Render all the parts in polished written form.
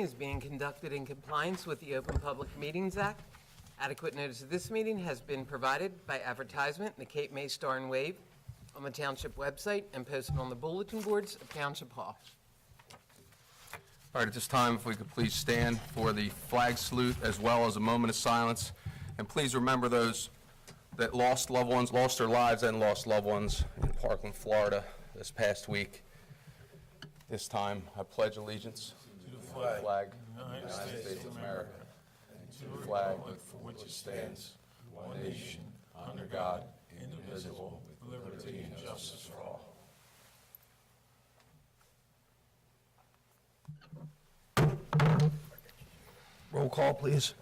is being conducted in compliance with the Open Public Meetings Act. Adequate notice of this meeting has been provided by advertisement in the Cape May Star and Wave on the Township website and posted on the bulletin boards of Township Hall. All right, at this time, if we could please stand for the flag salute as well as a moment of silence. And please remember those that lost loved ones, lost their lives and lost loved ones in Parkland, Florida this past week. This time, I pledge allegiance to the flag of the United States of America, and to the flag for which it stands, one nation, under God, indivisible, with liberty and justice for all. Roll call, please.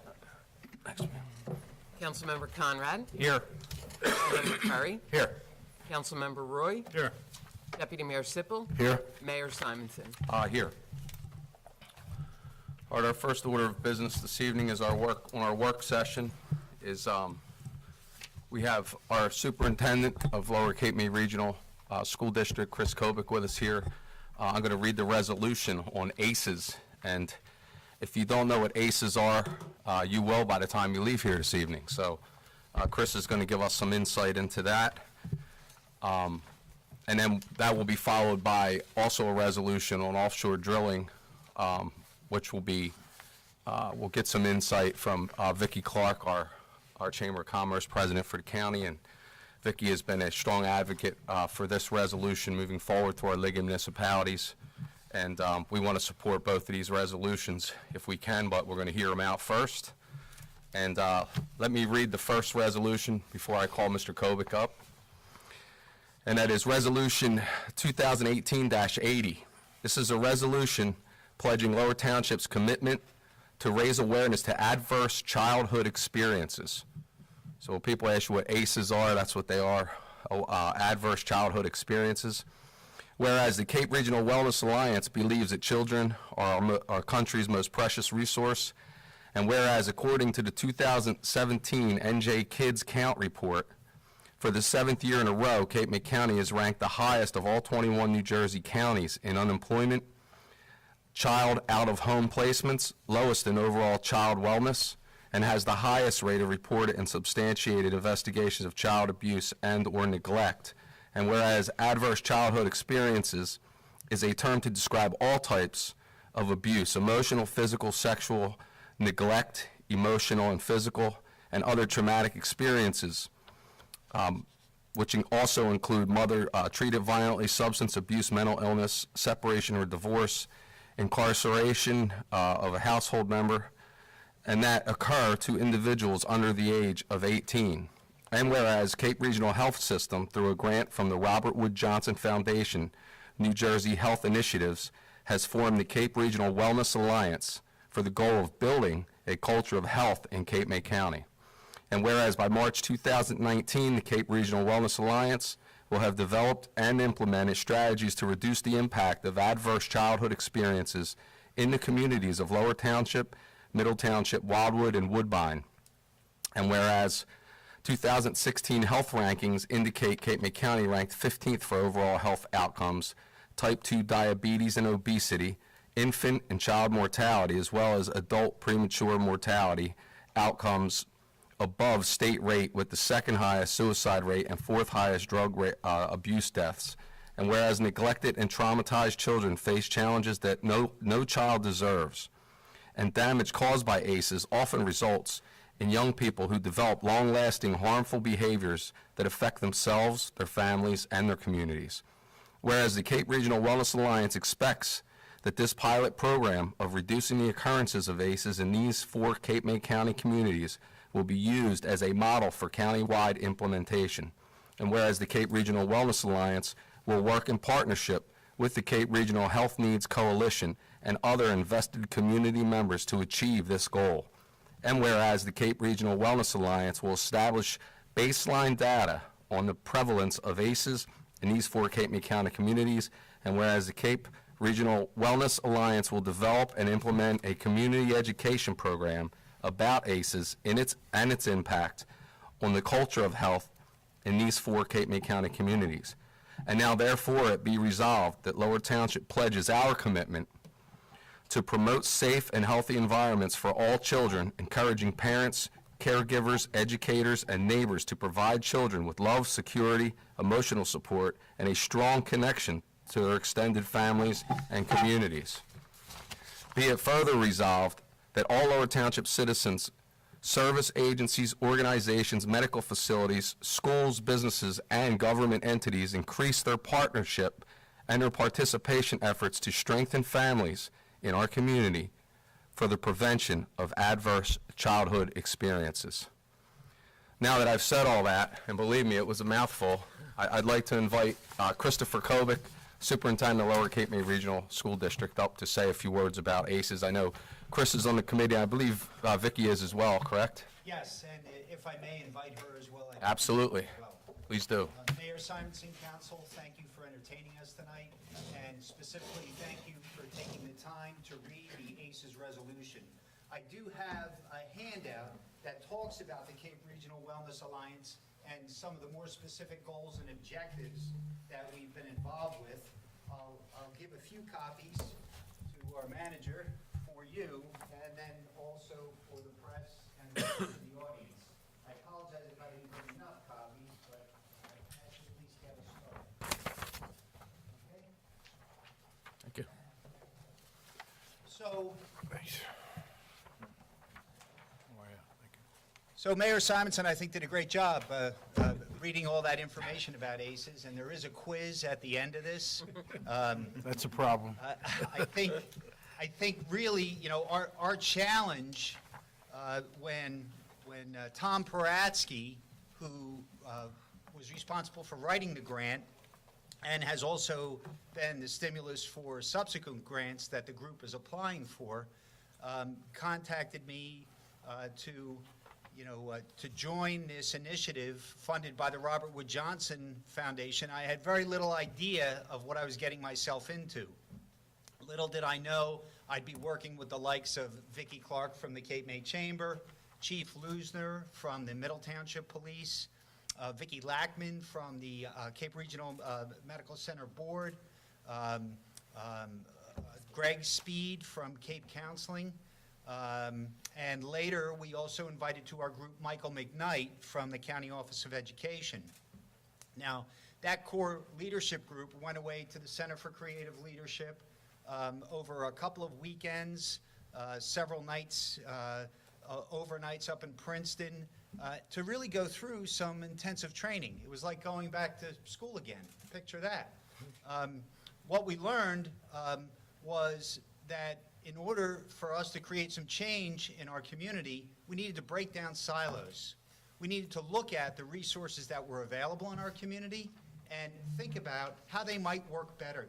Councilmember Conrad. Here. Councilmember Curry. Here. Councilmember Roy. Here. Deputy Mayor Sippel. Here. Mayor Simonson. Here. All right, our first order of business this evening is our work session is we have our superintendent of Lower Cape May Regional School District, Chris Kobick, with us here. I'm going to read the resolution on ACEs, and if you don't know what ACEs are, you will by the time you leave here this evening. So Chris is going to give us some insight into that. And then that will be followed by also a resolution on offshore drilling, which will be, we'll get some insight from Vicki Clark, our Chamber of Commerce president for the county. And Vicki has been a strong advocate for this resolution moving forward to our league of municipalities. And we want to support both of these resolutions if we can, but we're going to hear them out first. And let me read the first resolution before I call Mr. Kobick up. And that is Resolution 2018-80. This is a resolution pledging Lower Township's commitment to raise awareness to adverse childhood experiences. So when people ask you what ACEs are, that's what they are, adverse childhood experiences. Whereas the Cape Regional Wellness Alliance believes that children are our country's most precious resource, and whereas according to the 2017 NJ Kids Count Report, for the 7th year in a row, Cape May County is ranked the highest of all 21 New Jersey counties in unemployment, child out-of-home placements, lowest in overall child wellness, and has the highest rate of reported and substantiated investigations of child abuse and or neglect. And whereas adverse childhood experiences is a term to describe all types of abuse, emotional, physical, sexual, neglect, emotional and physical, and other traumatic experiences, which also include mother treated violently, substance abuse, mental illness, separation or divorce, incarceration of a household member, and that occur to individuals under the age of 18. And whereas Cape Regional Health System, through a grant from the Robert Wood Johnson Foundation, New Jersey Health Initiatives, has formed the Cape Regional Wellness Alliance for the goal of building a culture of health in Cape May County. And whereas by March 2019, the Cape Regional Wellness Alliance will have developed and implemented strategies to reduce the impact of adverse childhood experiences in the communities of Lower Township, Middle Township, Wildwood, and Woodbine. And whereas 2016 health rankings indicate Cape May County ranked 15th for overall health outcomes, type 2 diabetes and obesity, infant and child mortality, as well as adult premature mortality outcomes above state rate, with the second highest suicide rate and fourth highest drug abuse deaths. And whereas neglected and traumatized children face challenges that no child deserves, and damage caused by ACEs often results in young people who develop long-lasting harmful behaviors that affect themselves, their families, and their communities. Whereas the Cape Regional Wellness Alliance expects that this pilot program of reducing the occurrences of ACEs in these 4 Cape May County communities will be used as a model for county-wide implementation. And whereas the Cape Regional Wellness Alliance will work in partnership with the Cape Regional Health Needs Coalition and other invested community members to achieve this goal. And whereas the Cape Regional Wellness Alliance will establish baseline data on the prevalence of ACEs in these 4 Cape May County communities, and whereas the Cape Regional Wellness Alliance will develop and implement a community education program about ACEs and its impact on the culture of health in these 4 Cape May County communities. And now therefore it be resolved that Lower Township pledges our commitment to promote safe and healthy environments for all children, encouraging parents, caregivers, educators, and neighbors to provide children with love, security, emotional support, and a strong connection to their extended families and communities. Be it further resolved that all Lower Township citizens, service agencies, organizations, medical facilities, schools, businesses, and government entities increase their partnership and their participation efforts to strengthen families in our community for the prevention of adverse childhood experiences. Now that I've said all that, and believe me, it was a mouthful, I'd like to invite Christopher Kovic, Superintendent of Lower Cape May Regional School District, up to say a few words about ACEs. I know Chris is on the committee. I believe Vicki is as well, correct? Yes, and if I may invite her as well. Absolutely. As well. Please do. Mayor Simonson, Council, thank you for entertaining us tonight, and specifically thank you for taking the time to read the ACES resolution. I do have a handout that talks about the Cape Regional Wellness Alliance and some of the more specific goals and objectives that we've been involved with. I'll give a few copies to our manager for you, and then also for the press and the audience. I apologize if I didn't get enough copies, but I had to at least get us started. Okay? Thank you. So Mayor Simonson, I think, did a great job reading all that information about ACEs, and there is a quiz at the end of this. That's a problem. I think really, you know, our challenge when Tom Paratsky, who was responsible for writing the grant and has also been the stimulus for subsequent grants that the group is applying for, contacted me to join this initiative funded by the Robert Wood Johnson Foundation. I had very little idea of what I was getting myself into. Little did I know I'd be working with the likes of Vicki Clark from the Cape May Chamber, Chief Lusner from the Middle Township Police, Vicki Lackman from the Cape Regional Medical Center Board, Greg Speed from Cape Counseling, and later we also invited to our group Michael McKnight from the County Office of Education. Now, that core leadership group went away to the Center for Creative Leadership over a couple of weekends, several nights, overnights up in Princeton, to really go through some intensive training. It was like going back to school again. Picture that. What we learned was that in order for us to create some change in our community, we needed to break down silos. We needed to look at the resources that were available in our community and think about how they might work better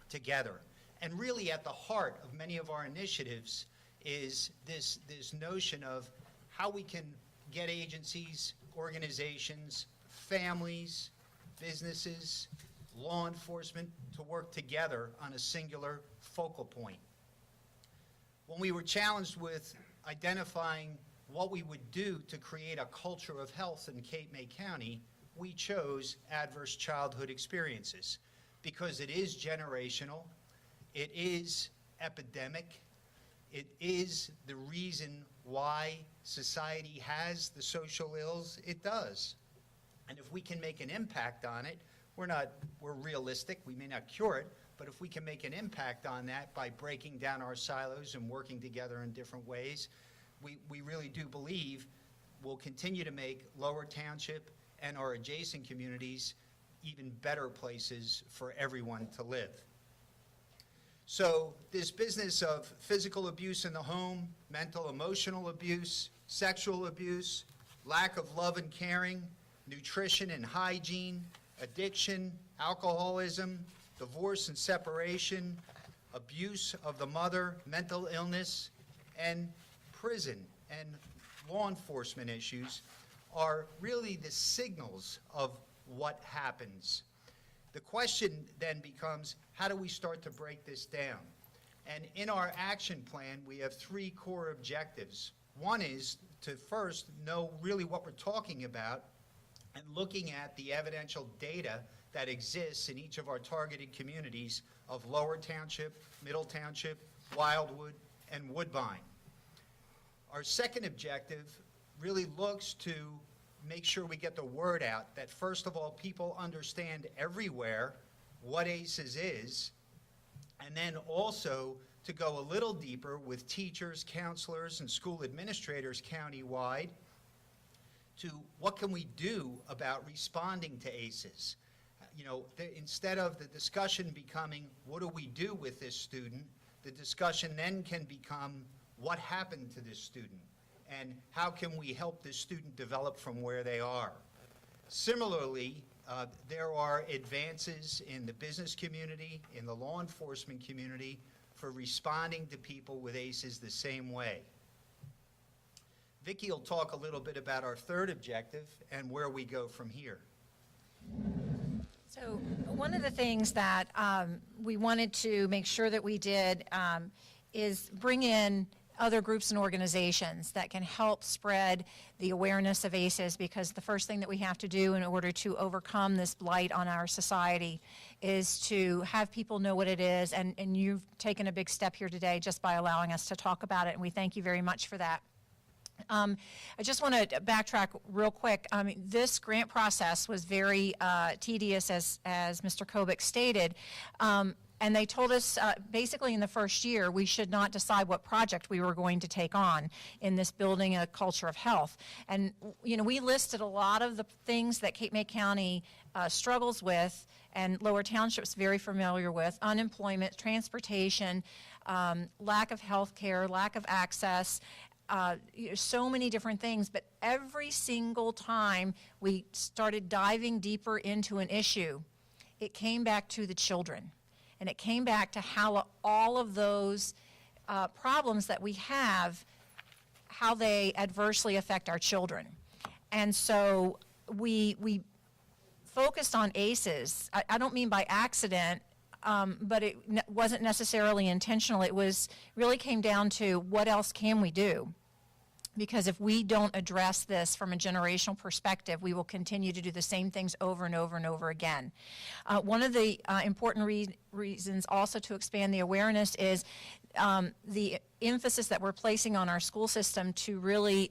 together. And really at the heart of many of our initiatives is this notion of how we can get agencies, organizations, families, businesses, law enforcement to work together on a singular focal point. When we were challenged with identifying what we would do to create a culture of health in Cape May County, we chose adverse childhood experiences because it is generational, it is epidemic, it is the reason why society has the social ills it does. And if we can make an impact on it, we're realistic, we may not cure it, but if we can make an impact on that by breaking down our silos and working together in different ways, we really do believe we'll continue to make Lower Township and our adjacent communities even better places for everyone to live. So this business of physical abuse in the home, mental, emotional abuse, sexual abuse, lack of love and caring, nutrition and hygiene, addiction, alcoholism, divorce and separation, abuse of the mother, mental illness, and prison and law enforcement issues are really the signals of what happens. The question then becomes, how do we start to break this down? And in our action plan, we have 3 core objectives. One is to first know really what we're talking about and looking at the evidential data that exists in each of our targeted communities of Lower Township, Middle Township, Wildwood, and Woodbine. Our second objective really looks to make sure we get the word out that, first of all, people understand everywhere what ACEs is, and then also to go a little deeper with teachers, counselors, and school administrators countywide to what can we do about responding to ACEs. You know, instead of the discussion becoming, what do we do with this student, the discussion then can become, what happened to this student, and how can we help this student develop from where they are. Similarly, there are advances in the business community, in the law enforcement community, for responding to people with ACEs the same way. Vicki will talk a little bit about our third objective and where we go from here. So one of the things that we wanted to make sure that we did is bring in other groups and organizations that can help spread the awareness of ACEs, because the first thing that we have to do in order to overcome this blight on our society is to have people know what it is, and you've taken a big step here today just by allowing us to talk about it, and we thank you very much for that. I just want to backtrack real quick. This grant process was very tedious, as Mr. Kobick stated, and they told us basically in the first year we should not decide what project we were going to take on in this building a culture of health. And you know, we listed a lot of the things that Cape May County struggles with and Lower Township's very familiar with: unemployment, transportation, lack of health care, lack of access. So many different things, but every single time we started diving deeper into an issue, it came back to the children. And it came back to how all of those problems that we have, how they adversely affect our children. And so we focused on ACEs. I don't mean by accident, but it wasn't necessarily intentional. It was really came down to what else can we do? Because if we don't address this from a generational perspective, we will continue to do the same things over and over and over again. One of the important reasons also to expand the awareness is the emphasis that we're placing on our school system to really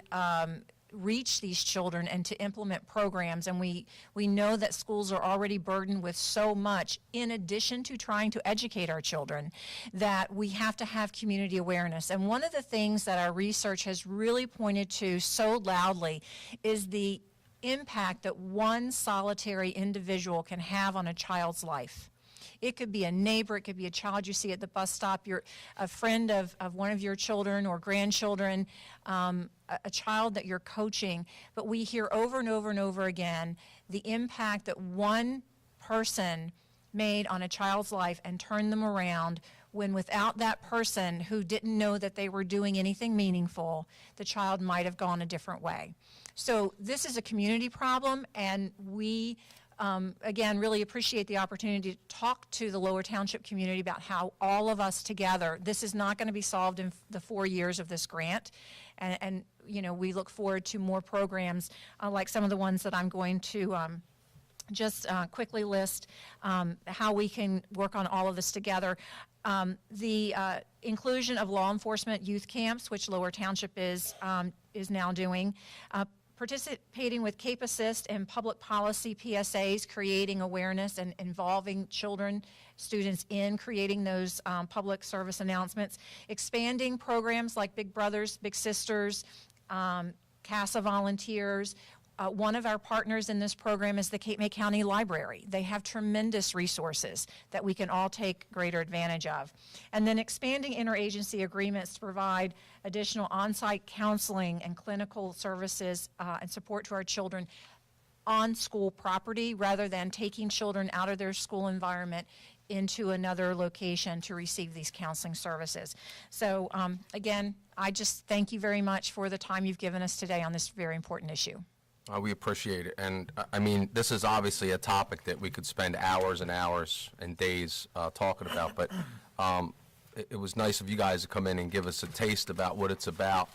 reach these children and to implement programs. And we know that schools are already burdened with so much, in addition to trying to educate our children, that we have to have community awareness. And one of the things that our research has really pointed to so loudly is the impact that one solitary individual can have on a child's life. It could be a neighbor, it could be a child you see at the bus stop, a friend of one of your children or grandchildren, a child that you're coaching. But we hear over and over and over again the impact that one person made on a child's life and turned them around, when without that person who didn't know that they were doing anything meaningful, the child might have gone a different way. So this is a community problem, and we again, really appreciate the opportunity to talk to the Lower Township community about how all of us together, this is not going to be solved in the 4 years of this grant. And you know, we look forward to more programs like some of the ones that I'm going to just quickly list, how we can work on all of this together. The inclusion of law enforcement youth camps, which Lower Township is now doing. Participating with Cape Assist and public policy PSAs, creating awareness and involving students in creating those public service announcements, expanding programs like Big Brothers, Big Sisters, CASA volunteers. One of our partners in this program is the Cape May County Library. They have tremendous resources that we can all take greater advantage of. And then expanding interagency agreements to provide additional on-site counseling and clinical services and support to our children on school property, rather than taking children out of their school environment into another location to receive these counseling services. So again, I just thank you very much for the time you've given us today on this very important issue. We appreciate it. And I mean, this is obviously a topic that we could spend hours and hours and days talking about, but it was nice of you guys to come in and give us a taste about what it's about,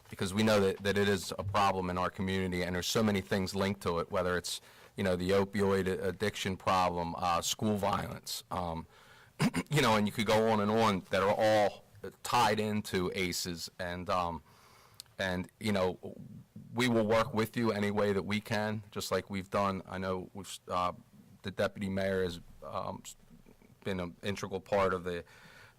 because we know that it is a problem in our community, and there's so many things linked to it, whether it's, you know, the opioid addiction problem, school violence, you know, and you could go on that are all tied into ACEs. And, you know, we will work with you any way that we can, just like we've done. I know the deputy mayor has been an integral part of the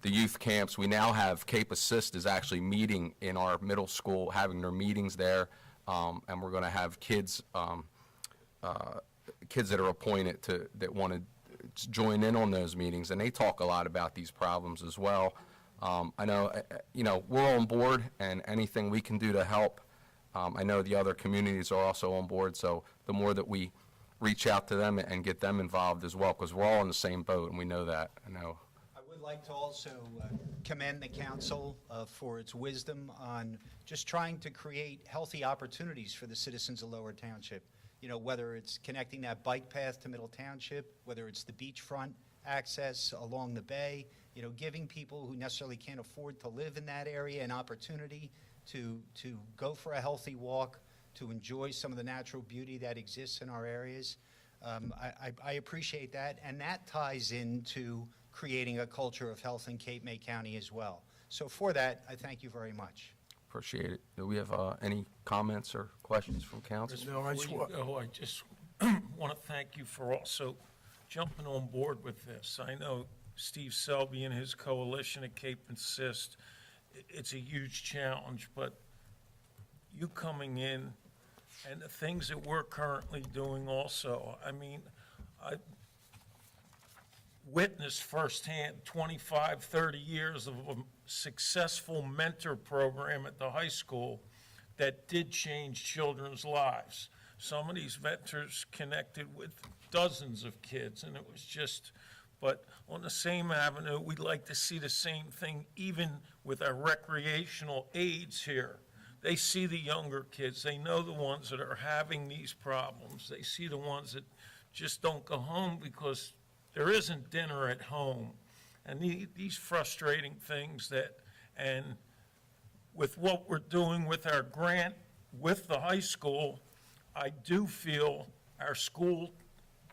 youth camps. We now have Cape Assist is actually meeting in our middle school, having their meetings there, and we're going to have kids that are appointed that want to join in on those meetings, and they talk a lot about these problems as well. I know, you know, we're on board, and anything we can do to help. I know the other communities are also on board, so the more that we reach out to them and get them involved as well, because we're all in the same boat, and we know that. I know. I would like to also commend the council for its wisdom on just trying to create healthy opportunities for the citizens of Lower Township. You know, whether it's connecting that bike path to Middle Township, whether it's the beachfront access along the bay, you know, giving people who necessarily can't afford to live in that area an opportunity to go for a healthy walk, to enjoy some of the natural beauty that exists in our areas. I appreciate that, and that ties into creating a culture of health in Cape May County as well. So for that, I thank you very much. Appreciate it. Do we have any comments or questions from council? No, I just Before you go, I just want to thank you for also jumping on board with this. I know Steve Selby and his coalition at Cape Assist, it's a huge challenge, but you coming in and the things that we're currently doing also, I mean, I witnessed firsthand 25, 30 years of a successful mentor program at the high school that did change children's lives. Some of these mentors connected with dozens of kids, and it was just, but on the same avenue, we'd like to see the same thing even with our recreational aides here. They see the younger kids, they know the ones that are having these problems, they see the ones that just don't go home because there isn't dinner at home. And these frustrating things that, and with what we're doing with our grant with the high school, I do feel our school,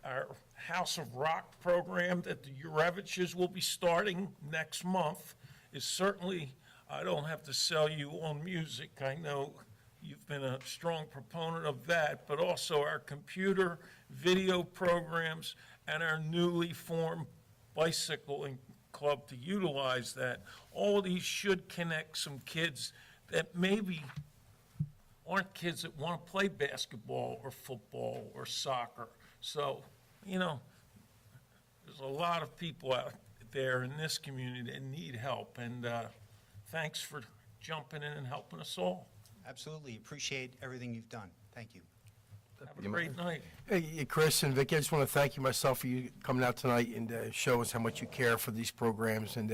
our House of Rock program that the Ureviches will be starting next month is certainly, I don't have to sell you on music. I know you've been a strong proponent of that, but also our computer, video programs, and our newly formed bicycling club to utilize that. All of these should connect some kids that maybe aren't kids that want to play basketball or football or soccer. So, you know, there's a lot of people out there in this community that need help, and thanks for jumping in and helping us all. Absolutely. Appreciate everything you've done. Thank you. Have a great night. Hey, Chris and Vicky, I just want to thank you myself for you coming out tonight and show us how much you care for these programs. And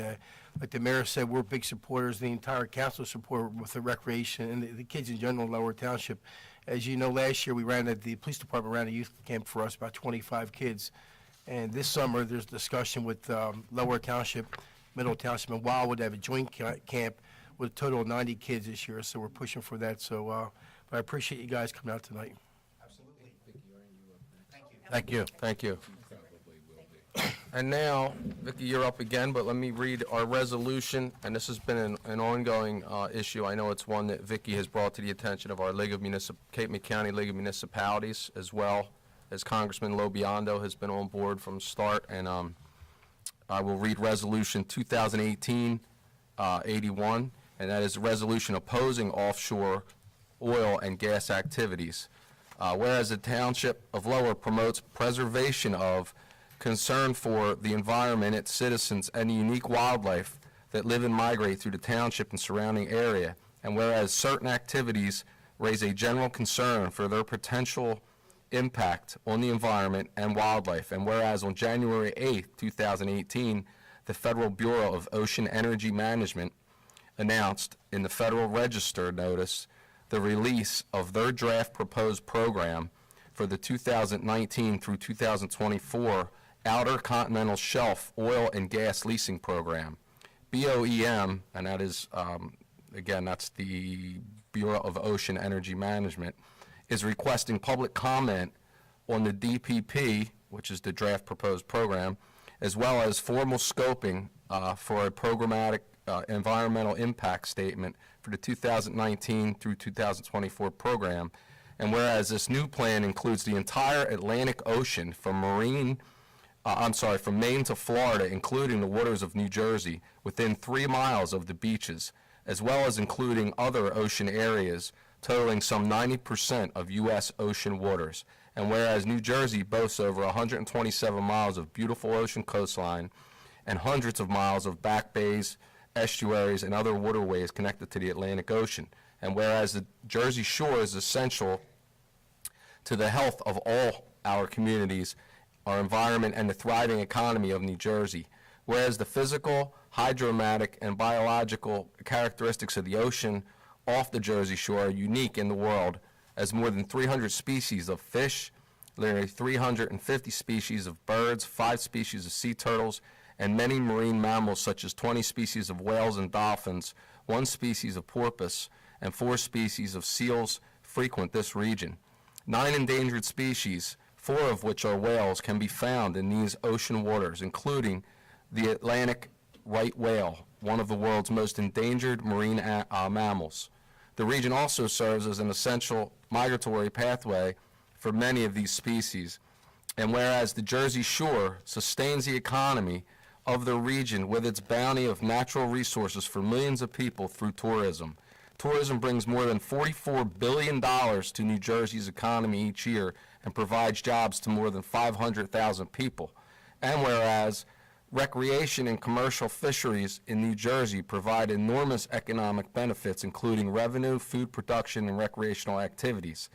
like the mayor said, we're big supporters, the entire council support with the recreation and the kids in general in Lower Township. As you know, last year the police department ran a youth camp for us, about 25 kids. And this summer, there's discussion with Lower Township, Middle Township, and Wildwood. They have a joint camp with a total of 90 kids this year, so we're pushing for that. So but I appreciate you guys coming out tonight. Absolutely. Thank you. Thank you. Thank you. And now, Vicki, you're up again, but let me read our resolution, and this has been an ongoing issue. I know it's one that Vicki has brought to the attention of our Cape May County League of Municipalities, as well as Congressman Lobiondo has been on board from start, and I will read Resolution 2018-81, and that is a resolution opposing offshore oil and gas activities. Whereas the Township of Lower promotes preservation of, concern for the environment, its citizens, and the unique wildlife that live and migrate through the township and surrounding area, and whereas certain activities raise a general concern for their potential impact on the environment and wildlife, and whereas on January 8, 2018, the Federal Bureau of Ocean Energy Management announced in the Federal Register notice the release of their draft proposed program for the 2019 through 2024 Outer Continental Shelf Oil and Gas Leasing Program. BOEM, and that is, again, that's the Bureau of Ocean Energy Management, is requesting public comment on the DPP, which is the draft proposed program, as well as formal scoping for a programmatic environmental impact statement for the 2019 through 2024 program. And whereas this new plan includes the entire Atlantic Ocean from Maine to Florida, including the waters of New Jersey, within 3 miles of the beaches, as well as including other ocean areas totaling some 90% of U.S. ocean waters. And whereas New Jersey boasts over 127 miles of beautiful ocean coastline and hundreds of miles of back bays, estuaries, and other waterways connected to the Atlantic Ocean. And whereas the Jersey Shore is essential to the health of all our communities, our environment, and the thriving economy of New Jersey. Whereas the physical, hydromatic, and biological characteristics of the ocean off the Jersey Shore are unique in the world, as more than 300 species of fish, nearly 350 species of birds, 5 species of sea turtles, and many marine mammals such as 20 species of whales and dolphins, 1 species of porpoise, and 4 species of seals frequent this region. 9 endangered species, 4 of which are whales, can be found in these ocean waters, including the Atlantic right whale, one of the world's most endangered marine mammals. The region also serves as an essential migratory pathway for many of these species. And whereas the Jersey Shore sustains the economy of the region with its bounty of natural resources for millions of people through tourism. Tourism brings more than $44 billion to New Jersey's economy each year and provides jobs to more than 500,000 people. And whereas recreation and commercial fisheries in New Jersey provide enormous economic benefits, including revenue, food production, and recreational activities.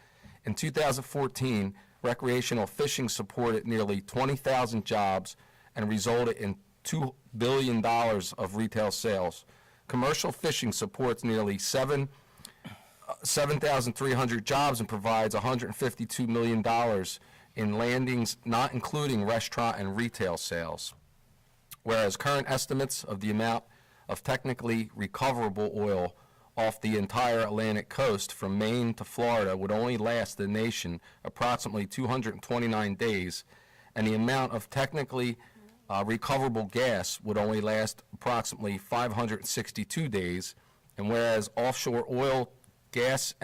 In 2014, recreational fishing supported nearly 20,000 jobs and resulted in $2 billion of retail sales. Commercial fishing supports nearly 7,300 jobs and provides $152 million in landings, not including restaurant and retail sales. Whereas current estimates of the amount of technically recoverable oil off the entire Atlantic coast from Maine to Florida would only last the nation approximately 229 days, and the amount of technically recoverable gas would only last approximately 562 days, and whereas offshore oil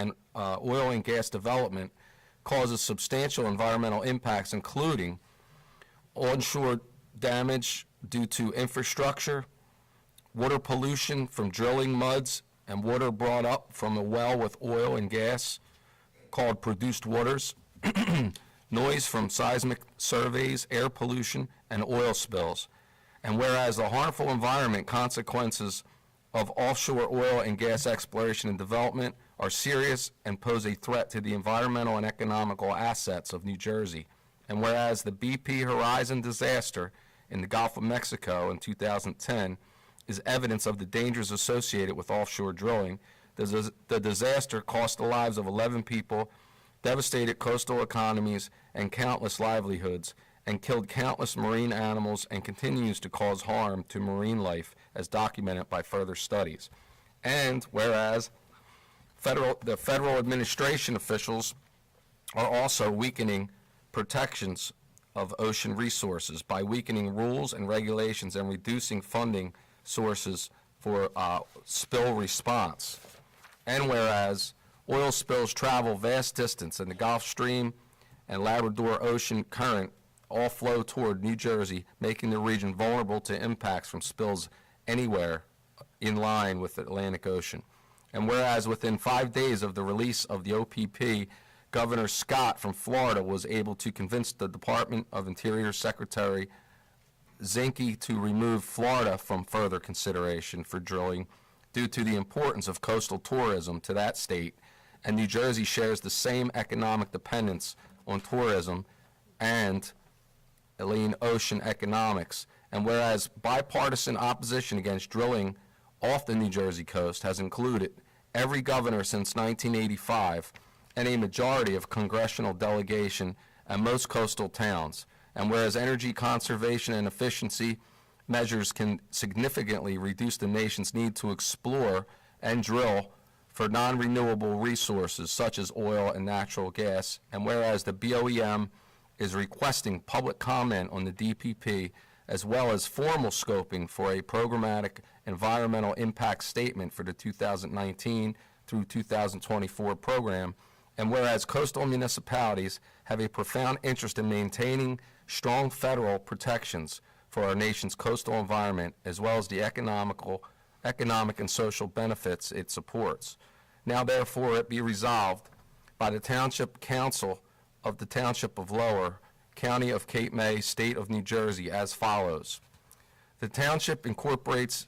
and gas development causes substantial environmental impacts, including onshore damage due to infrastructure, water pollution from drilling muds, and water brought up from a well with oil and gas called produced waters, noise from seismic surveys, air pollution, and oil spills. And whereas the harmful environment consequences of offshore oil and gas exploration and development are serious and pose a threat to the environmental and economical assets of New Jersey. And whereas the BP Horizon disaster in the Gulf of Mexico in 2010 is evidence of the dangers associated with offshore drilling, the disaster cost the lives of 11 people, devastated coastal economies and countless livelihoods, and killed countless marine animals and continues to cause harm to marine life as documented by further studies. And whereas the federal administration officials are also weakening protections of ocean resources by weakening rules and regulations and reducing funding sources for spill response. And whereas oil spills travel vast distance and the Gulf Stream and Labrador Ocean current all flow toward New Jersey, making the region vulnerable to impacts from spills anywhere in line with the Atlantic Ocean. And whereas within 5 days of the release of the OPP, Governor Scott from Florida was able to convince the Department of Interior Secretary Zinke to remove Florida from further consideration for drilling due to the importance of coastal tourism to that state, and New Jersey shares the same economic dependence on tourism and ocean economics. And whereas bipartisan opposition against drilling off the New Jersey coast has included every governor since 1985 and a majority of congressional delegation and most coastal towns, and whereas energy conservation and efficiency measures can significantly reduce the nation's need to explore and drill for non-renewable resources such as oil and natural gas, and whereas the BOEM is requesting public comment on the DPP as well as formal scoping for a programmatic environmental impact statement for the 2019 through 2024 program. And whereas coastal municipalities have a profound interest in maintaining strong federal protections for our nation's coastal environment, as well as the economic and social benefits it supports. Now therefore it be resolved by the Township Council of the Township of Lower, County of Cape May, State of New Jersey, as follows. The Township incorporates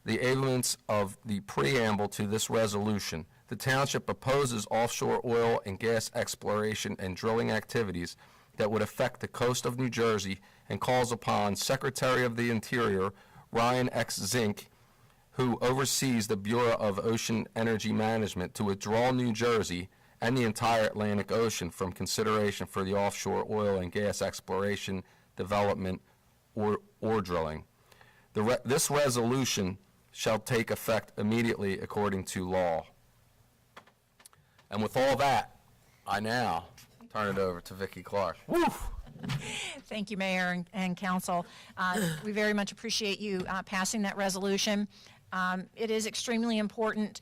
the elements of the preamble to this resolution. The Township opposes offshore oil and gas exploration and drilling activities that would affect the coast of New Jersey and calls upon Secretary of the Interior Ryan X. Zink, who oversees the Bureau of Ocean Energy Management, to withdraw New Jersey and the entire Atlantic Ocean from consideration for the offshore oil and gas exploration, development, or drilling. This resolution shall take effect immediately according to law. And with all that, I now turn it over to Vicki Clark. Woo! Thank you, Mayor and Council. We very much appreciate you passing that resolution. It is extremely important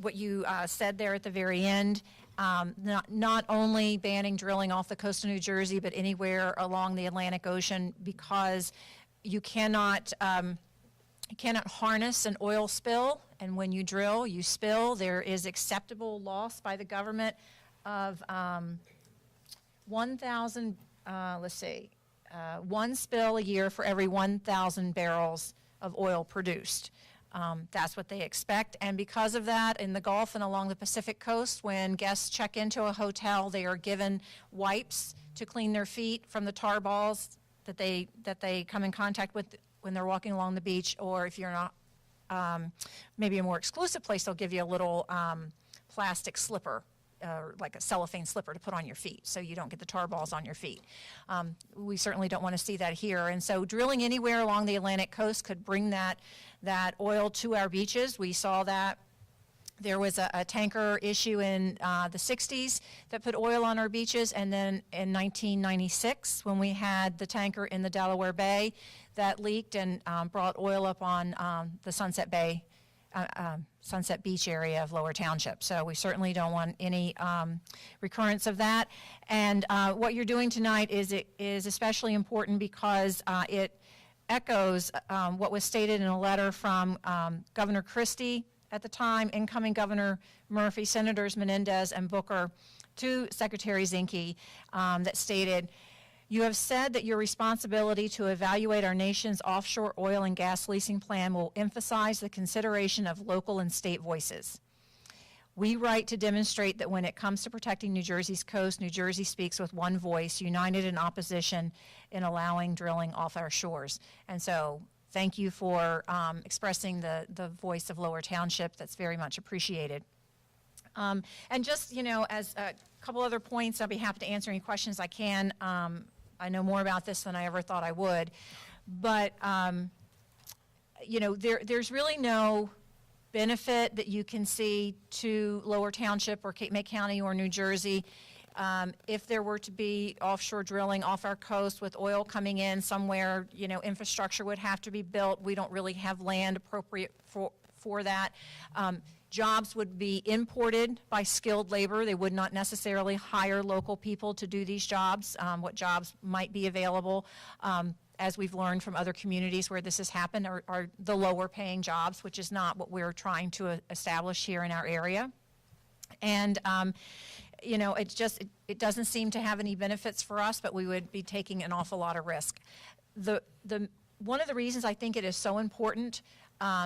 what you said there at the very end, not only banning drilling off the coast of New Jersey, but anywhere along the Atlantic Ocean, because you cannot harness an oil spill, and when you drill, you spill. There is acceptable loss by the government of 1,000, one spill a year for every 1,000 barrels of oil produced. That's what they expect, and because of that, in the Gulf and along the Pacific coast, when guests check into a hotel, they are given wipes to clean their feet from the tar balls that they come in contact with when they're walking along the beach, or if you're not, maybe a more exclusive place, they'll give you a little plastic slipper, like a cellophane slipper to put on your feet, so you don't get the tar balls on your feet. We certainly don't want to see that here, and so drilling anywhere along the Atlantic coast could bring that oil to our beaches. We saw that there was a tanker issue in the 60s that put oil on our beaches, and then in 1996, when we had the tanker in the Delaware Bay that leaked and brought oil up on the Sunset Beach area of Lower Township. So we certainly don't want any recurrence of that. And what you're doing tonight is especially important because it echoes what was stated in a letter from Governor Christie at the time, incoming Governor Murphy, Senators Menendez and Booker, to Secretary Zinke, that stated, "You have said that your responsibility to evaluate our nation's offshore oil and gas leasing plan will emphasize the consideration of local and state voices. We write to demonstrate that when it comes to protecting New Jersey's coast, New Jersey speaks with one voice, united in opposition in allowing drilling off our shores." And so thank you for expressing the voice of Lower Township. That's very much appreciated. And just, as a couple other points, I'll be happy to answer any questions I can. I know more about this than I ever thought I would. But, there's really no benefit that you can see to Lower Township or Cape May County or New Jersey if there were to be offshore drilling off our coast with oil coming in somewhere. Infrastructure would have to be built. We don't really have land appropriate for that. Jobs would be imported by skilled labor. They would not necessarily hire local people to do these jobs. What jobs might be available, as we've learned from other communities where this has happened, are the lower paying jobs, which is not what we're trying to establish here in our area. And it doesn't seem to have any benefits for us, but we would be taking an awful lot of risk. One of the reasons I think it is so important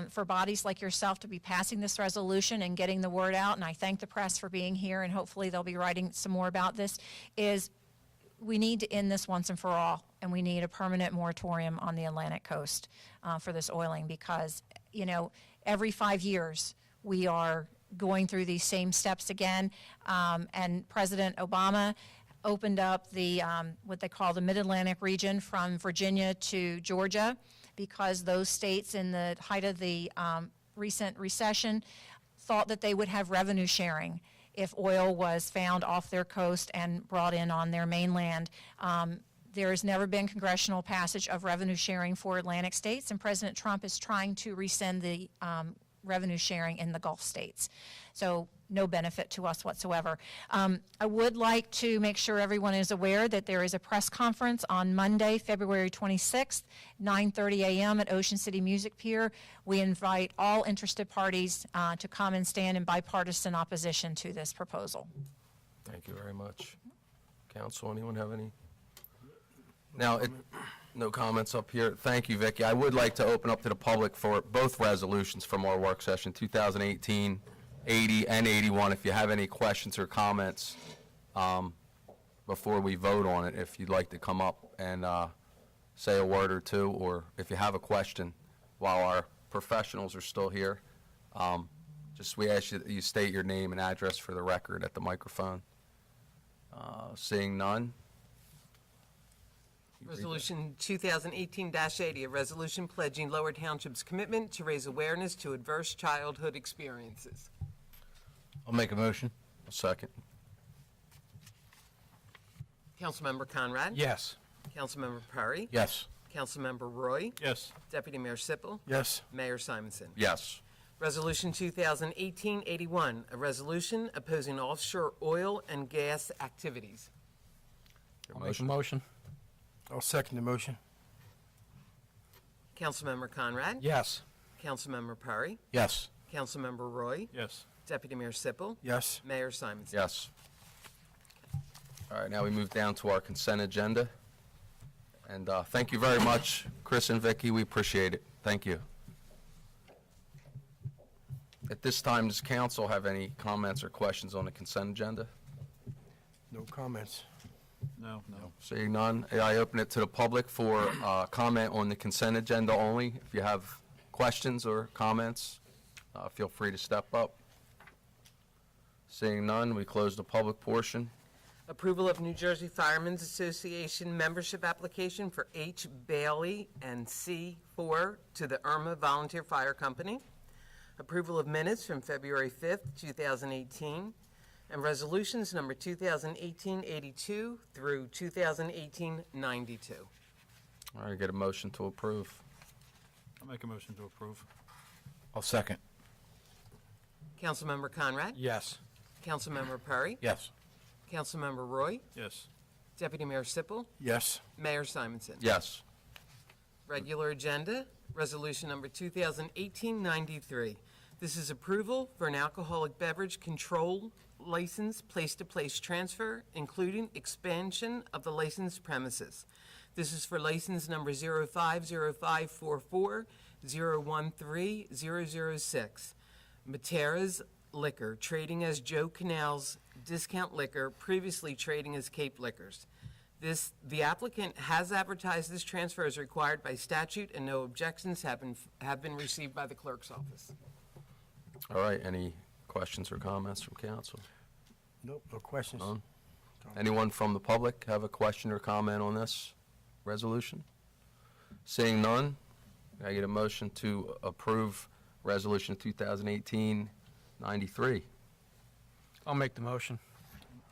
for bodies like yourself to be passing this resolution and getting the word out, and I thank the press for being here, and hopefully they'll be writing some more about this, is we need to end this once and for all, and we need a permanent moratorium on the Atlantic coast for this oiling, because every 5 years we are going through these same steps again, and President Obama opened up the what they call the Mid-Atlantic region from Virginia to Georgia, because those states in the height of the recent recession thought that they would have revenue sharing if oil was found off their coast and brought in on their mainland. There has never been congressional passage of revenue sharing for Atlantic states, and President Trump is trying to rescind the revenue sharing in the Gulf states. So no benefit to us whatsoever. I would like to make sure everyone is aware that there is a press conference on Monday, February 26th, 9:30 a.m. at Ocean City Music Pier. We invite all interested parties to come and stand in bipartisan opposition to this proposal. Thank you very much. Council, anyone have any? Now, no comments up here. Thank you, Vicki. I would like to open up to the public for both resolutions from our work session, 2018, 80 and 81. If you have any questions or comments before we vote on it, if you'd like to come up and say a word or two, or if you have a question while our professionals are still here, just we ask you that you state your name and address for the record at the microphone. Seeing none. Resolution 2018-80, a resolution pledging Lower Township's commitment to raise awareness to adverse childhood experiences. I'll make a motion. A second. Councilmember Conrad? Yes. Councilmember Perry? Yes. Councilmember Roy? Yes. Deputy Mayor Sippel? Yes. Mayor Simonson? Yes. Resolution 2018-81, a resolution opposing offshore oil and gas activities. I'll make a motion. I'll second the motion. Councilmember Conrad? Yes. Councilmember Perry? Yes. Councilmember Roy? Yes. Deputy Mayor Sippel? Yes. Mayor Simonson? Yes. All right, now we move down to our consent agenda. And thank you very much, Chris and Vicki. We appreciate it. Thank you. At this time, does council have any comments or questions on the consent agenda? No comments. No. Seeing none, I open it to the public for comment on the consent agenda only. If you have questions or comments, feel free to step up. Seeing none, we close the public portion. Approval of New Jersey Firemen's Association membership application for H. Bailey and C. 4 to the Irma Volunteer Fire Company. Approval of minutes from February 5th, 2018, and resolutions number 2018-82 through 2018-92. All right, get a motion to approve. I'll make a motion to approve. I'll second. Councilmember Conrad? Yes. Councilmember Perry? Yes. Councilmember Roy? Yes. Deputy Mayor Sippel? Yes. Mayor Simonson? Yes. Regular agenda, resolution number 2018-93. This is approval for an alcoholic beverage control license place-to-place transfer, including expansion of the licensed premises. This is for license number 050544013006. Matera's Liquor, trading as Joe Canal's Discount Liquor, previously trading as Cape Liquors. The applicant has advertised this transfer as required by statute, and no objections have been received by the clerk's office. All right, any questions or comments from council? Nope, no questions. None? Anyone from the public have a question or comment on this resolution? Seeing none, can I get a motion to approve Resolution 2018-93? I'll make the motion.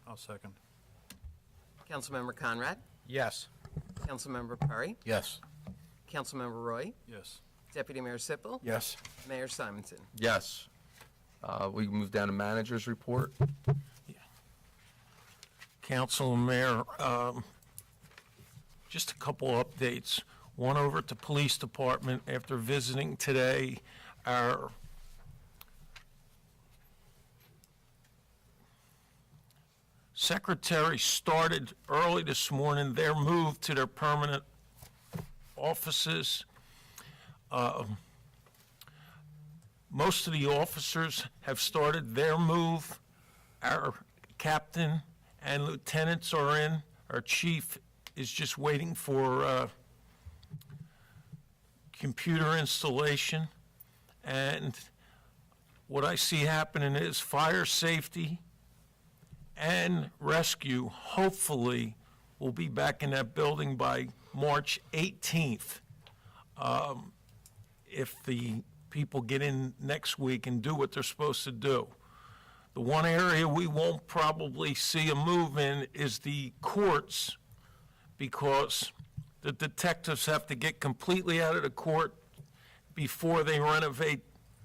I'll second. Councilmember Conrad? Yes. Councilmember Perry? Yes. Councilmember Roy? Yes. Deputy Mayor Sippel? Yes. Mayor Simonson? Yes. We move down to manager's report. Council and Mayor, just a couple updates. One over at the Police Department, after visiting today, our secretary started early this morning their move to their permanent offices. Most of the officers have started their move. Our captain and lieutenants are in. Our chief is just waiting for computer installation. And what I see happening is fire safety and rescue, hopefully, will be back in that building by March 18th. If the people get in next week and do what they're supposed to do. The one area we won't probably see a move in is the courts, because the detectives have to get completely out of the court before they renovate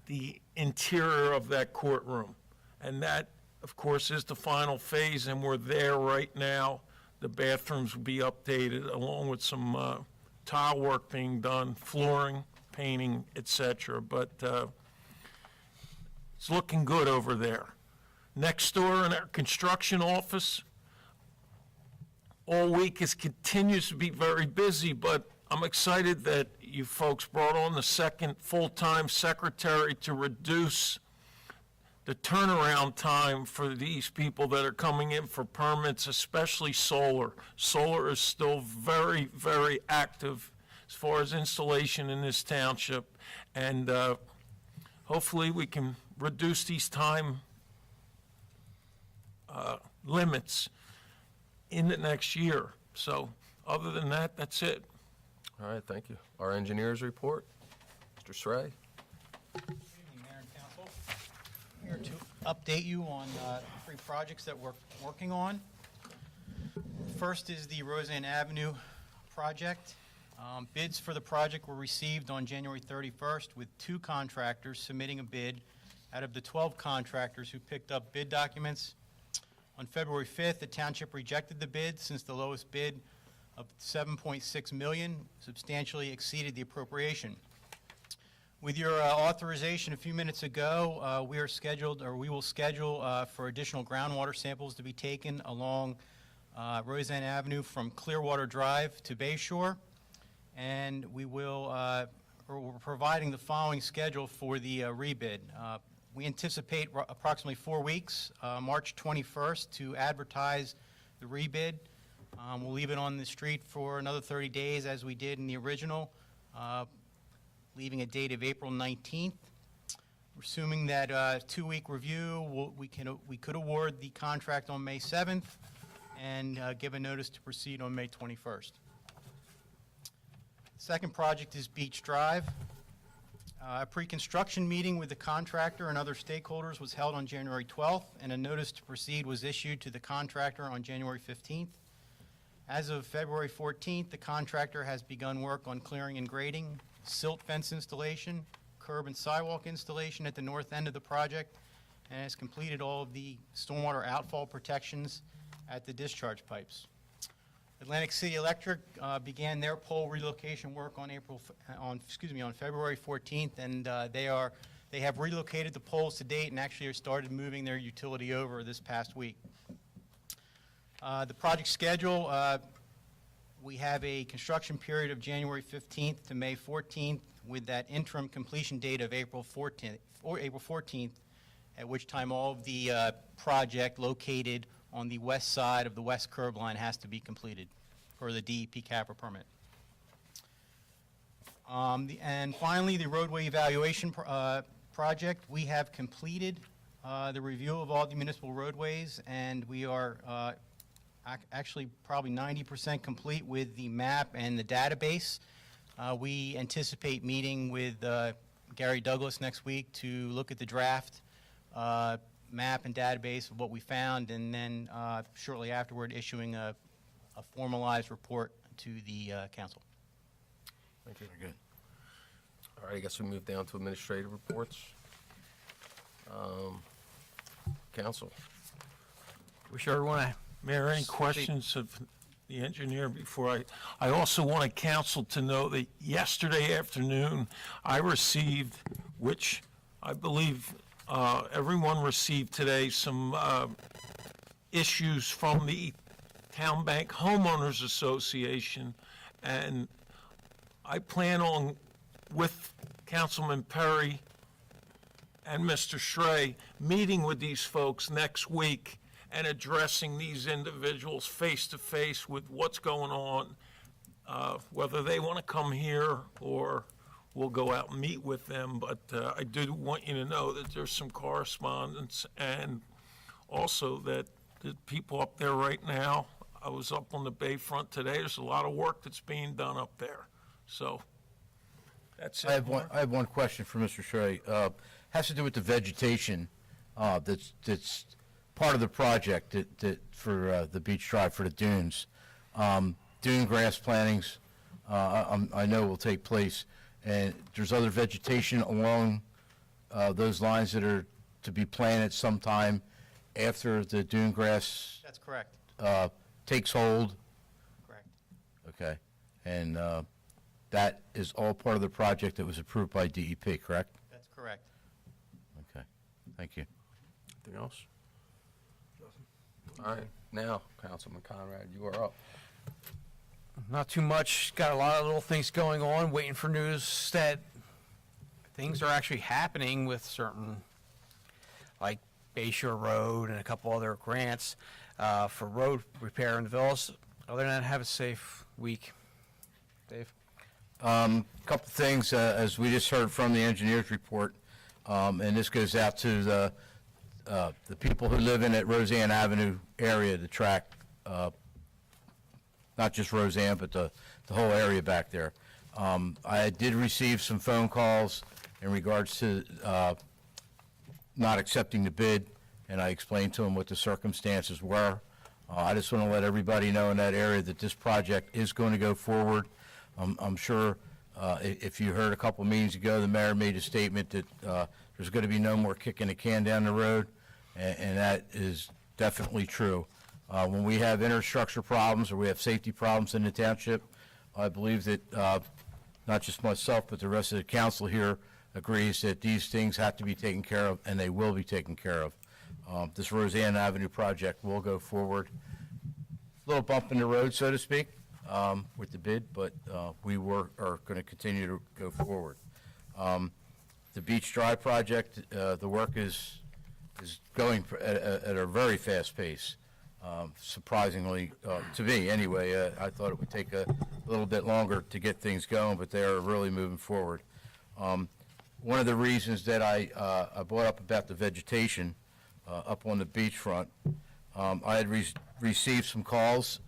the interior of that courtroom. And that, of course, is the final phase, and we're there right now. The bathrooms will be updated, along with some tile work being done, flooring, painting, et cetera. But it's looking good over there. Next door in our construction office, all week it continues to be very busy, but I'm excited that you folks brought on the second full-time secretary to reduce the turnaround time for these people that are coming in for permits, especially solar. Solar is still very, very active as far as installation in this township, and hopefully we can reduce these time limits in the next year. So other than that, that's it. All right, thank you. Our engineers report, Mr. Sray. Good evening, Mayor and Council. I'm here to update you on 3 projects that we're working on. First is the Roseanne Avenue project. Bids for the project were received on January 31st, with 2 contractors submitting a bid out of the 12 contractors who picked up bid documents. On February 5th, the township rejected the bid since the lowest bid of $7.6 million substantially exceeded the appropriation. With your authorization a few minutes ago, we will schedule for additional groundwater samples to be taken along Roseanne Avenue from Clearwater Drive to Bay Shore, and we're providing the following schedule for the rebid. We anticipate approximately 4 weeks, March 21st, to advertise the rebid. We'll leave it on the street for another 30 days, as we did in the original, leaving a date of April 19th. We're assuming that 2-week review, we could award the contract on May 7th and give a notice to proceed on May 21st. Second project is Beach Drive. A pre-construction meeting with the contractor and other stakeholders was held on January 12th, and a notice to proceed was issued to the contractor on January 15th. As of February 14th, the contractor has begun work on clearing and grading, silt fence installation, curb and sidewalk installation at the north end of the project, and has completed all of the stormwater outfall protections at the discharge pipes. Atlantic City Electric began their pole relocation work on February 14th, and they have relocated the poles to date and actually have started moving their utility over this past week. The project schedule, we have a construction period of January 15th to May 14th, with that interim completion date of April 14th, at which time all of the project located on the west side of the west curb line has to be completed for the DEP CAPRA permit. And finally, the roadway evaluation project. We have completed the review of all the municipal roadways, and we are actually probably 90% complete with the map and the database. We anticipate meeting with Gary Douglas next week to look at the draft map and database of what we found, and then shortly afterward issuing a formalized report to the council. Thank you. Very good. All right, I guess we move down to administrative reports. Council. Wish everyone Mayor, any questions of the engineer before I also want council to know that yesterday afternoon, I received, which I believe everyone received today, some issues from the Town Bank Homeowners Association, and I plan on, with Councilman Perry and Mr. Shrey, meeting with these folks next week and addressing these individuals face-to-face with what's going on, whether they want to come here or we'll go out and meet with them. But I do want you to know that there's some correspondence, and also that the people up there right now, I was up on the bayfront today, there's a lot of work that's being done up there. So that's it. I have one question for Mr. Shrey. Has to do with the vegetation that's part of the project that for the beach drive for the dunes. dune grass plantings, I know will take place. And there's other vegetation along those lines that are to be planted sometime after the dune grass That's correct, takes hold. correct. Okay. And that is all part of the project that was approved by DEP, correct? That's correct. Okay. Thank you. Anything else? All right, now, Councilman Conrad, you are up. Not too much. Got a lot of little things going on, waiting for news that things are actually happening with certain, like Bayshore Road and a couple other grants for road repair in the villas. Other than that, have a safe week. Dave? Couple things, as we just heard from the engineer's report, and this goes out to the people who live in that Roseanne Avenue area, the track, not just Roseanne, but the whole area back there. I did receive some phone calls in regards to not accepting the bid, and I explained to them what the circumstances were. I just want to let everybody know in that area that this project is going to go forward. I'm sure if you heard a couple meetings ago, the mayor made a statement that there's going to be no more kicking the can down the road, and that is definitely true. When we have infrastructure problems or we have safety problems in the township, I believe that not just myself, but the rest of the council here agrees that these things have to be taken care of, and they will be taken care of. This Roseanne Avenue project will go forward. Little bump in the road, so to speak, with the bid, but we are going to continue to go forward. The Beach Drive project, the work is going at a very fast pace. Surprisingly, to me anyway, I thought it would take a little bit longer to get things going, but they are really moving forward. One of the reasons that I brought up about the vegetation up on the beachfront, I had received some calls,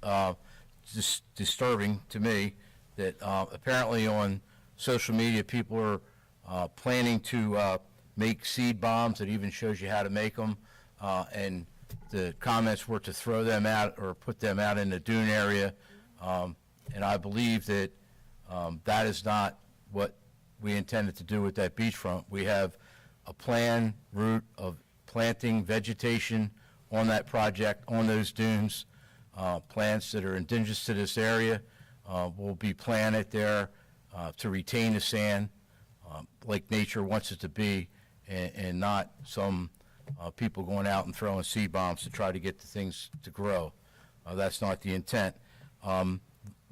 disturbing to me, that apparently on social media people are planning to make seed bombs. It even shows you how to make them, and the comments were to throw them out or put them out in the dune area, and I believe that that is not what we intended to do with that beachfront. We have a planned route of planting vegetation on that project, on those dunes. Plants that are indigenous to this area will be planted there to retain the sand like nature wants it to be, and not some people going out and throwing seed bombs to try to get the things to grow. That's not the intent.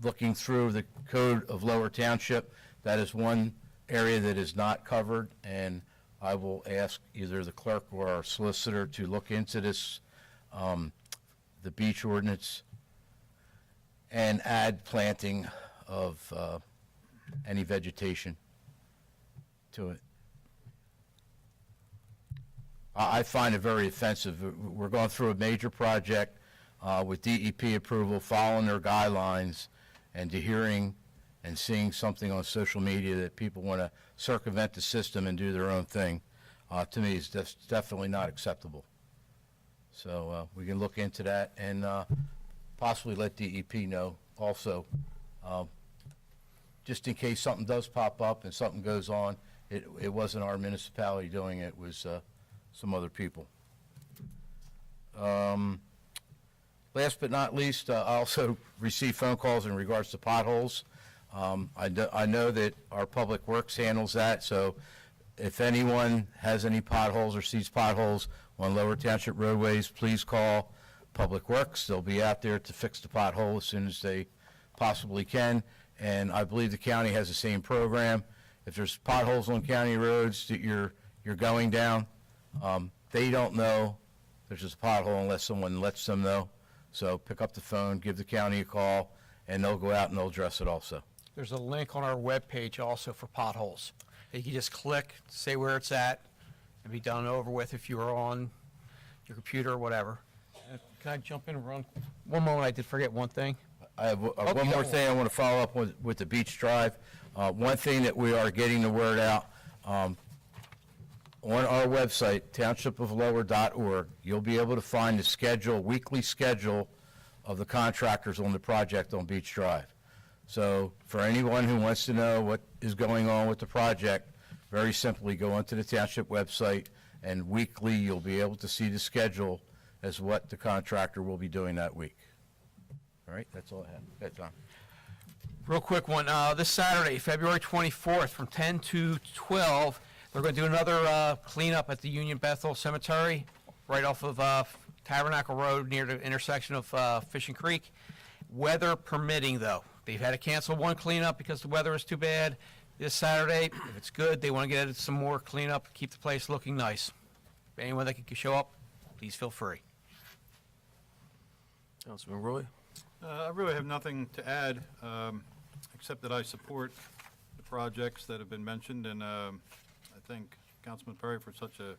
Looking through the code of Lower Township, that is one area that is not covered, and I will ask either the clerk or our solicitor to look into this, the beach ordinance, and add planting of any vegetation to it. I find it very offensive. We're going through a major project with DEP approval, following their guidelines, and to hearing and seeing something on social media that people want to circumvent the system and do their own thing, to me is definitely not acceptable. So we can look into that and possibly let DEP know also, just in case something does pop up and something goes on. It wasn't our municipality doing it, it was some other people. Last but not least, I also received phone calls in regards to potholes. I know that our Public Works handles that, so if anyone has any potholes or sees potholes on Lower Township roadways, please call Public Works. They'll be out there to fix the pothole as soon as they possibly can, and I believe the county has the same program. If there's potholes on county roads that you're going down, they don't know there's just a pothole unless someone lets them know. So pick up the phone, give the county a call, and they'll go out and they'll address it also. There's a link on our webpage also for potholes. You can just click, say where it's at, and be done and over with if you are on your computer or whatever. Can I jump in and run? One moment, I did forget one thing. I have one you more got thing I want to follow up with the Beach Drive. One thing that we are getting the word out, on our website, townshipoflower.org, you'll be able to find the schedule, weekly schedule of the contractors on the project on Beach Drive. So for anyone who wants to know what is going on with the project, very simply go onto the township website, and weekly you'll be able to see the schedule as what the contractor will be doing that week. All right, that's all I have. That's Tom. Real quick one, this Saturday, February 24th, from 10 to 12, they're going to do another cleanup at the Union Bethel Cemetery, right off of Tabernacle Road near the intersection of Fishing Creek. Weather permitting, though. They've had to cancel one cleanup because the weather is too bad. This Saturday, if it's good, they want to get some more cleanup, keep the place looking nice. Anyone that can show up, please feel free. Councilman Roy? I really have nothing to add, except that I support the projects that have been mentioned, and I thank Councilman Perry for such a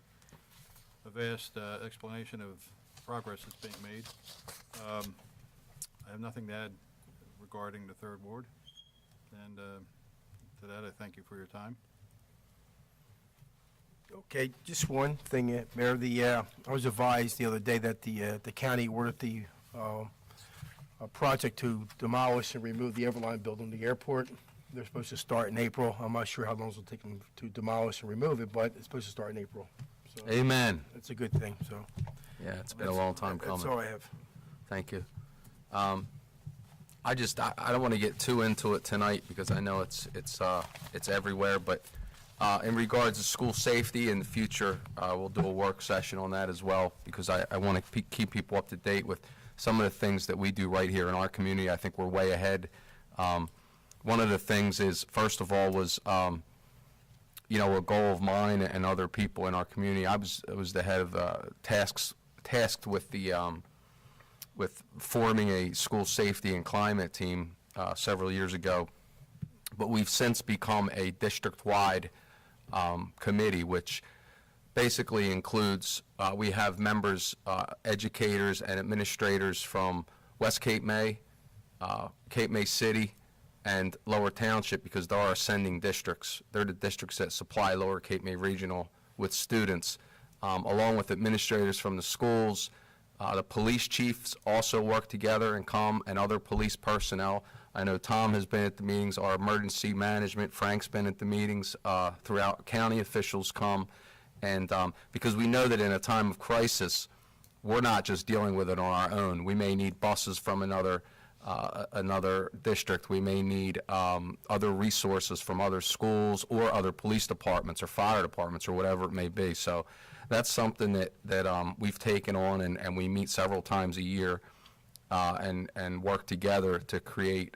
vast explanation of progress that's being made. I have nothing to add regarding the Third Ward, and to that, I thank you for your time. Okay, just one thing, Mayor, I was advised the other day that the county ordered the a project to demolish and remove the Everline building, the airport. They're supposed to start in April. I'm not sure how long it'll take them to demolish and remove it, but it's supposed to start in April. So Amen. that's a good thing, so. Yeah, it's been a long time coming. That's all I have. Thank you. I don't want to get too into it tonight because I know it's everywhere, but in regards to school safety in the future, we'll do a work session on that as well, because I want to keep people up to date with some of the things that we do right here in our community. I think we're way ahead. One of the things is, first of all, was a goal of mine and other people in our community. I was the head of tasked with the with forming a school safety and climate team several years ago, but we've since become a district-wide committee, which basically includes, we have members, educators and administrators from West Cape May City, and Lower Township, because there are ascending districts. They're the districts that supply Lower Cape May Regional with students, along with administrators from the schools. The police chiefs also work together and come, and other police personnel. I know Tom has been at the meetings, our emergency management, Frank's been at the meetings throughout. County officials come, and because we know that in a time of crisis, we're not just dealing with it on our own. We may need buses from another district. We may need other resources from other schools or other police departments or fire departments or whatever it may be. So that's something that we've taken on, and we meet several times a year and work together to create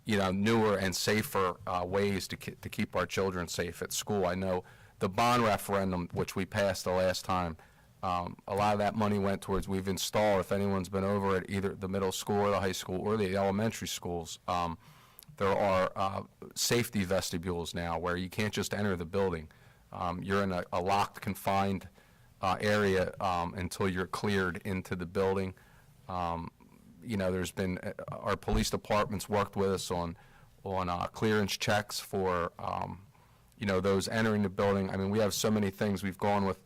newer and safer ways to keep our children safe at school. I know the bond referendum, which we passed the last time, a lot of that money went towards, we've installed, if anyone's been over at either the middle school or the high school or the elementary schools, there are safety vestibules now where you can't just enter the building. You're in a locked, confined area until you're cleared into the building. There's been, our police departments worked with us on clearance checks for, those entering the building. I mean, we have so many things. We've gone with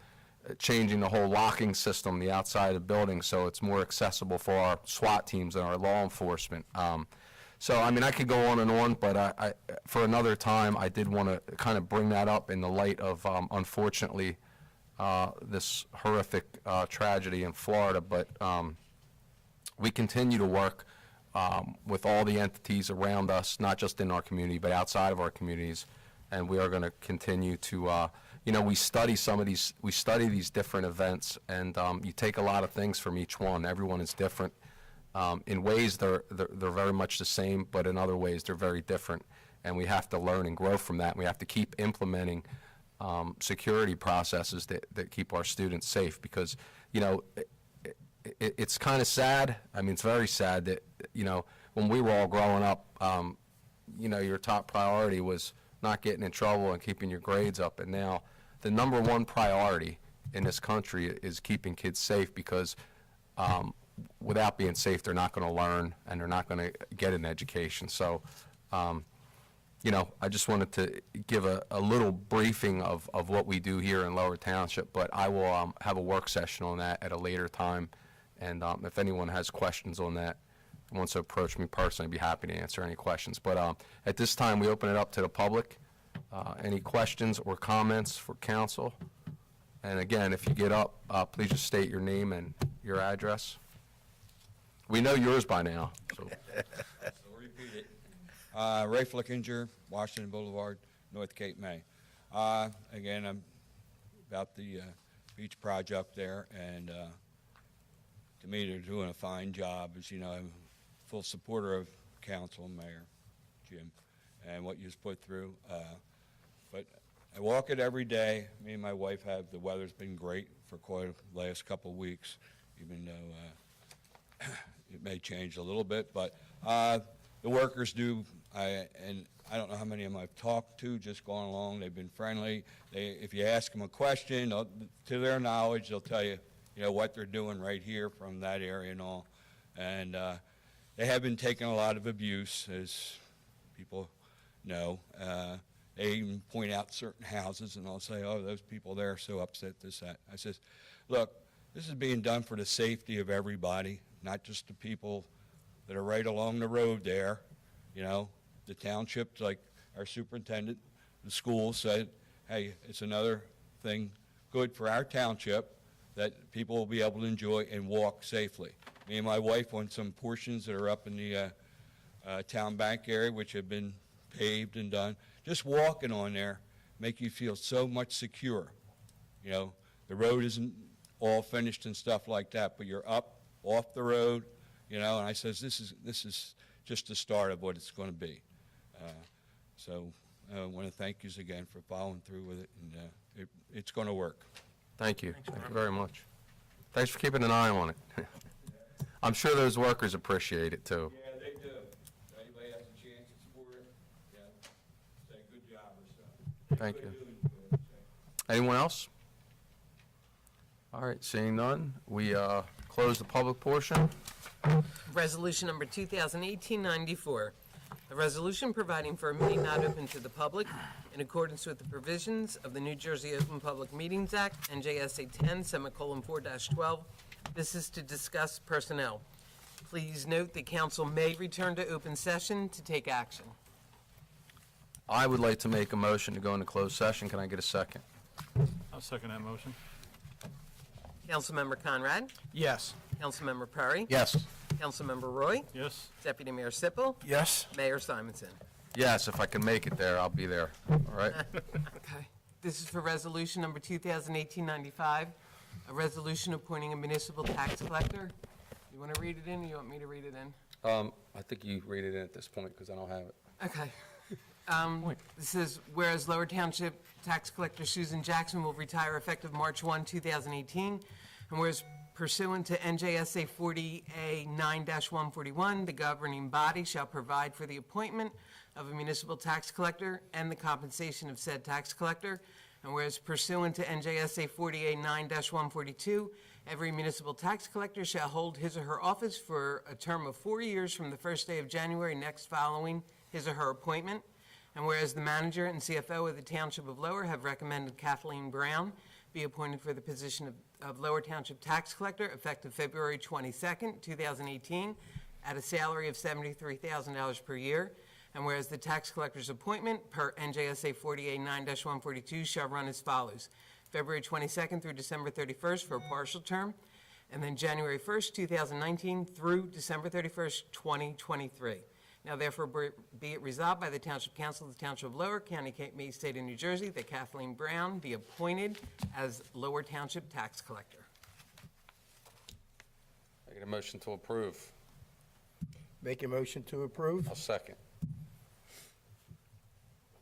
changing the whole locking system, the outside of the building, so it's more accessible for our SWAT teams and our law enforcement. So, I mean, I could go on and on, but I for another time, I did want to kind of bring that up in the light of, unfortunately, this horrific tragedy in Florida. But we continue to work with all the entities around us, not just in our community, but outside of our communities, and we are going to continue to we study these different events, and you take a lot of things from each one. Everyone is different. In ways, they're very much the same, but in other ways, they're very different. And we have to learn and grow from that. And we have to keep implementing security processes that keep our students safe, because, it's kind of sad. I mean, it's very sad that, when we were all growing up, your top priority was not getting in trouble and keeping your grades up. And now the number one priority in this country is keeping kids safe, because without being safe, they're not going to learn and they're not going to get an education. So, I just wanted to give a little briefing of what we do here in Lower Township, but I will have a work session on that at a later time And if anyone has questions on that, wants to approach me personally, I'd be happy to answer any questions. But at this time, we open it up to the public. Any questions or comments for council? And again, if you get up, please just state your name and your address. We know yours by now, so. So repeat it. Ray Flickinger, Washington Boulevard, North Cape May. Again, I'm about the beach project there, and to me, they're doing a fine job. As you know, I'm a full supporter of council and mayor, Jim, and what you've put through. But I walk it every day. Me and my wife have. The weather's been great for quite the last couple of weeks, even though it may change a little bit. But the workers do, and I don't know how many of them I've talked to, just going along. They've been friendly. If you ask them a question, to their knowledge, they'll tell you, what they're doing right here from that area and all. And they have been taking a lot of abuse, as people know. They even point out certain houses, and I'll say, oh, those people there are so upset, this, that. I says, look, this is being done for the safety of everybody, not just the people that are right along the road there. The township, like our superintendent, the school said, hey, it's another thing good for our township that people will be able to enjoy and walk safely. Me and my wife on some portions that are up in the town bank area, which have been paved and done, just walking on there make you feel so much secure. The road isn't all finished and stuff like that, but you're up off the road, and I says, this is just the start of what it's going to be. So I want to thank you again for following through with it, and it's going to work. Thank you. Thank you very much. Thanks for keeping an eye on it. I'm sure those workers appreciate it, too. Yeah, they do. If anybody has a chance to support it, say good job or so. Thank you. Anyone else? All right, seeing none, we close the public portion. Resolution number 2018-94, a resolution providing for a meeting not open to the public in accordance with the provisions of the New Jersey Open Public Meetings Act, NJSA 10:4-12. This is to discuss personnel. Please note the council may return to open session to take action. I would like to make a motion to go into closed session. Can I get a second? I'll second that motion. Councilmember Conrad, Yes. Councilmember Perry, Yes. Councilmember Roy, Yes? Deputy Mayor Sippel, Yes? Mayor Simonson. Yes, if I can make it there, I'll be there. All right? Okay. This is for resolution number 2018-95, a resolution appointing a municipal tax collector. You want to read it in, or you want me to read it in? I think you read it in at this point because I don't have it. Okay. This is, whereas Lower Township Tax Collector Susan Jackson will retire effective March 1, 2018, and whereas pursuant to NJSA 40A9-141, the governing body shall provide for the appointment of a municipal tax collector and the compensation of said tax collector, and whereas pursuant to NJSA 40A9-142, every municipal tax collector shall hold his or her office for a term of 4 years from the first day of January next following his or her appointment. And whereas the manager and CFO of the Township of Lower have recommended Kathleen Brown be appointed for the position of Lower Township Tax Collector effective February 22nd, 2018, at a salary of $73,000 per year. And whereas the tax collector's appointment per NJSA 40A9-142 shall run as follows: February 22nd through December 31st for a partial term, and then January 1st, 2019 through December 31st, 2023. Now therefore be it resolved by the Township Council of the Township of Lower, County Cape May, State of New Jersey, that Kathleen Brown be appointed as Lower Township Tax Collector. I get a motion to approve. Make a motion to approve? I'll second.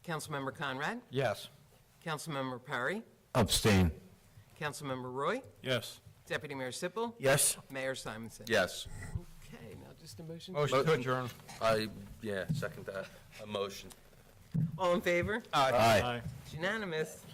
Councilmember Conrad, Yes. Councilmember Perry, Abstain. Councilmember Roy, Yes. Deputy Mayor Sippel, Yes? Mayor Simonson. Yes. Okay, now just a motion. Motion to adjourn. Second that. A motion. All in favor? Aye. It's unanimous.